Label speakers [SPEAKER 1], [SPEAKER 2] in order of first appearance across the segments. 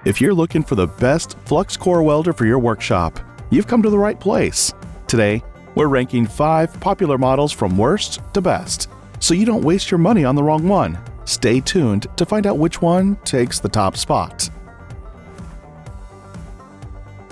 [SPEAKER 1] If you're looking for the best flux core welder for your workshop, you've come to the right place. Today, we're ranking 5 popular models from worst to best, so you don't waste your money on the wrong one. Stay tuned to find out which one takes the top spot.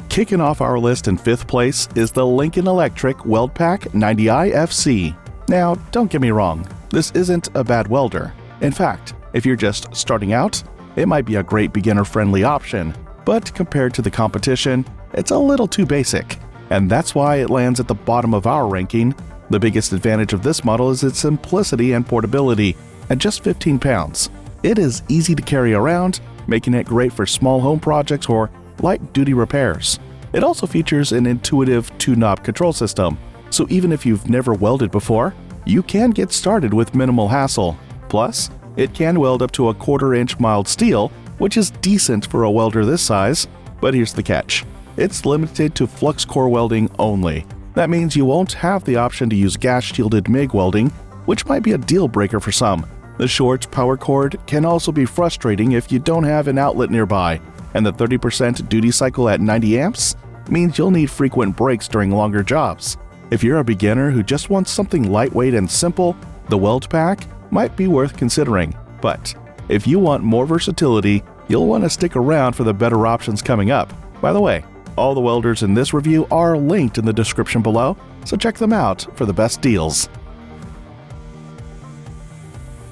[SPEAKER 1] Kicking off our list in 5th place is the Lincoln Electric Weld-Pak 90i FC. Now, don't get me wrong, this isn't a bad welder. In fact, if you're just starting out, it might be a great beginner-friendly option, but compared to the competition, it's a little too basic, and that's why it lands at the bottom of our ranking. The biggest advantage of this model is its simplicity and portability. At just 15 pounds, it is easy to carry around, making it great for small home projects or light-duty repairs. It also features an intuitive 2-knob control system, so even if you've never welded before, you can get started with minimal hassle. Plus, it can weld up to a 1/4-inch mild steel, which is decent for a welder this size. But here's the catch. It's limited to flux core welding only. That means you won't have the option to use gas-shielded MIG welding, which might be a deal breaker for some. The short power cord can also be frustrating if you don't have an outlet nearby, and the 30% duty cycle at 90 amps means you'll need frequent breaks during longer jobs. If you're a beginner who just wants something lightweight and simple, the Weld-Pak might be worth considering. But if you want more versatility, you'll want to stick around for the better options coming up. By the way, all the welders in this review are linked in the description below, so check them out for the best deals.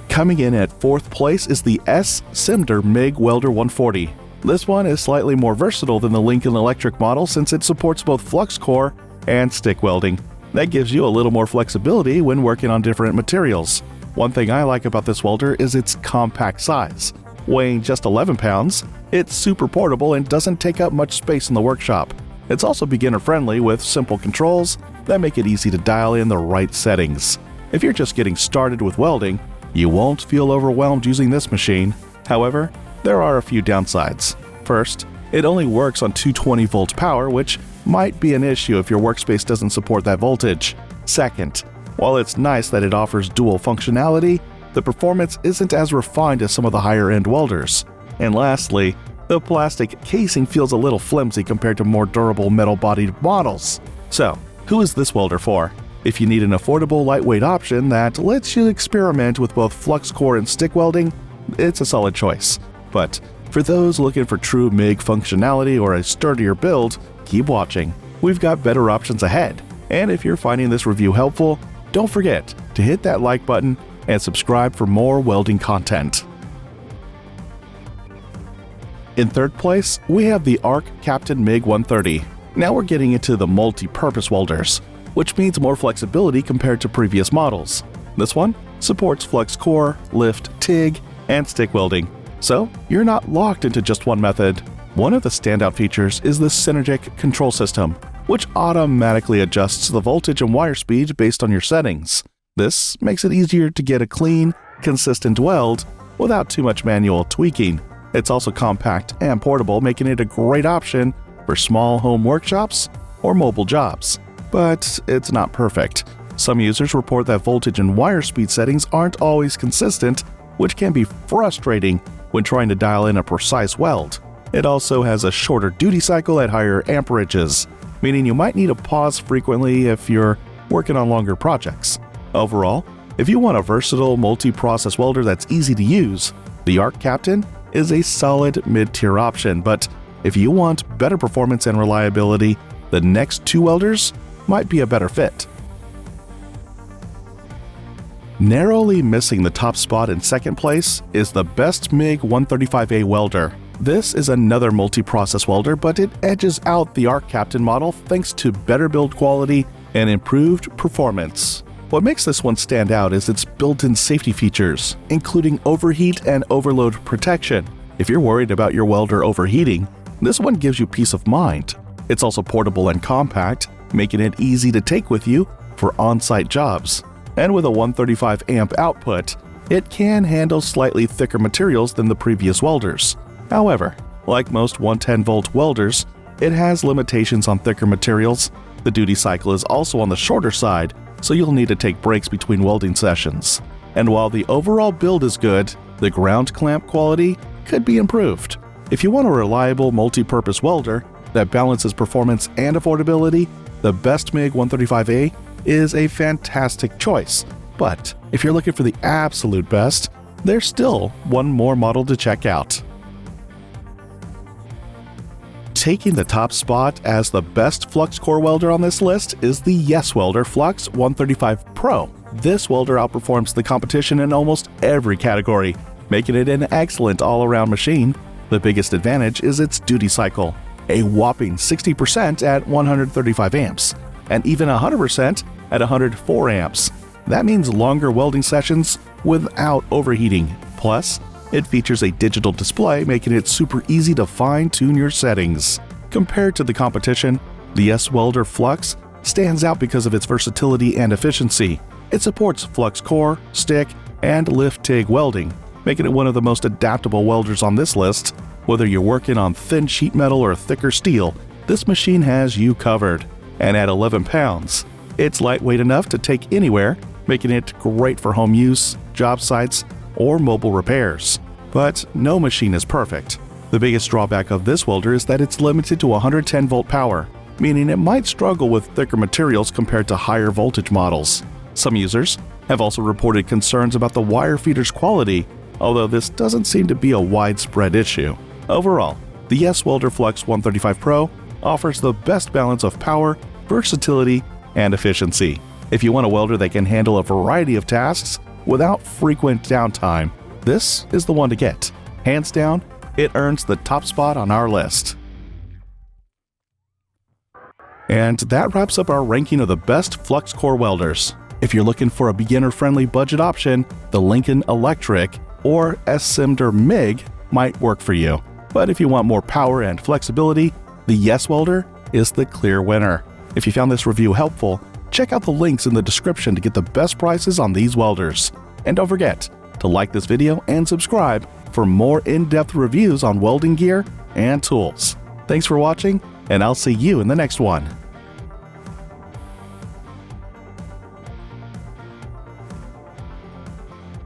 [SPEAKER 1] Coming in at 4th place is the SIMDER MIG Welder 140. This one is slightly more versatile than the Lincoln Electric model since it supports both flux core and stick welding. That gives you a little more flexibility when working on different materials. One thing I like about this welder is its compact size. Weighing just 11 pounds, it's super portable and doesn't take up much space in the workshop. It's also beginner-friendly with simple controls that make it easy to dial in the right settings. If you're just getting started with welding, you won't feel overwhelmed using this machine. However, there are a few downsides. First, it only works on 220-volt power, which might be an issue if your workspace doesn't support that voltage. Second, while it's nice that it offers dual functionality, the performance isn't as refined as some of the higher-end welders. And lastly, the plastic casing feels a little flimsy compared to more durable metal-bodied models. So, who is this welder for? If you need an affordable, lightweight option that lets you experiment with both flux core and stick welding, it's a solid choice. But for those looking for true MIG functionality or a sturdier build, keep watching. We've got better options ahead. And if you're finding this review helpful, don't forget to hit that like button and subscribe for more welding content. In 3rd place, we have the Arccaptain MIG 130. Now we're getting into the multi-purpose welders, which means more flexibility compared to previous models. This one supports flux core, lift, TIG, and stick welding, so you're not locked into just one method. One of the standout features is the synergic control system, which automatically adjusts the voltage and wire speed based on your settings. This makes it easier to get a clean, consistent weld without too much manual tweaking. It's also compact and portable, making it a great option for small home workshops or mobile jobs. But it's not perfect. Some users report that voltage and wire speed settings aren't always consistent, which can be frustrating when trying to dial in a precise weld. It also has a shorter duty cycle at higher amperages, meaning you might need to pause frequently if you're working on longer projects. Overall, if you want a versatile multi-process welder that's easy to use, the Arccaptain is a solid mid-tier option, but if you want better performance and reliability, the next 2 welders might be a better fit. Narrowly missing the top spot in 2nd place is the BESTMIG 135A welder. This is another multi-process welder, but it edges out the Arccaptain model thanks to better build quality and improved performance. What makes this one stand out is its built-in safety features, including overheat and overload protection. If you're worried about your welder overheating, this one gives you peace of mind. It's also portable and compact, making it easy to take with you for on-site jobs. And with a 135 amp output, it can handle slightly thicker materials than the previous welders. However, like most 110-volt welders, it has limitations on thicker materials. The duty cycle is also on the shorter side, so you'll need to take breaks between welding sessions. And while the overall build is good, the ground clamp quality could be improved. If you want a reliable multi-purpose welder that balances performance and affordability, the BESTMIG 135A is a fantastic choice. But if you're looking for the absolute best, there's still one more model to check out. Taking the top spot as the best flux core welder on this list is the Yeswelder Flux 135 Pro. This welder outperforms the competition in almost every category, making it an excellent all-around machine. The biggest advantage is its duty cycle, a whopping 60% at 135 amps, and even 100% at 104 amps. That means longer welding sessions without overheating. Plus, it features a digital display, making it super easy to fine-tune your settings. Compared to the competition, the Yeswelder Flux stands out because of its versatility and efficiency. It supports flux core, stick, and lift TIG welding, making it one of the most adaptable welders on this list. Whether you're working on thin sheet metal or thicker steel, this machine has you covered. And at 11 pounds, it's lightweight enough to take anywhere, making it great for home use, job sites, or mobile repairs. But no machine is perfect. The biggest drawback of this welder is that it's limited to 110 volt power, meaning it might struggle with thicker materials compared to higher voltage models. Some users have also reported concerns about the wire feeder's quality, although this doesn't seem to be a widespread issue. Overall, the Yeswelder Flux 135 Pro offers the best balance of power, versatility, and efficiency. If you want a welder that can handle a variety of tasks without frequent downtime, this is the one to get. Hands down, it earns the top spot on our list. And that wraps up our ranking of the best flux core welders. If you're looking for a beginner-friendly budget option, the Lincoln Electric or SIMDER MIG might work for you. But if you want more power and flexibility, the Yeswelder is the clear winner. If you found this review helpful, check out the links in the description to get the best prices on these welders. And don't forget to like this video and subscribe for more in-depth reviews on welding gear and tools. Thanks for watching, and I'll see you in the next one.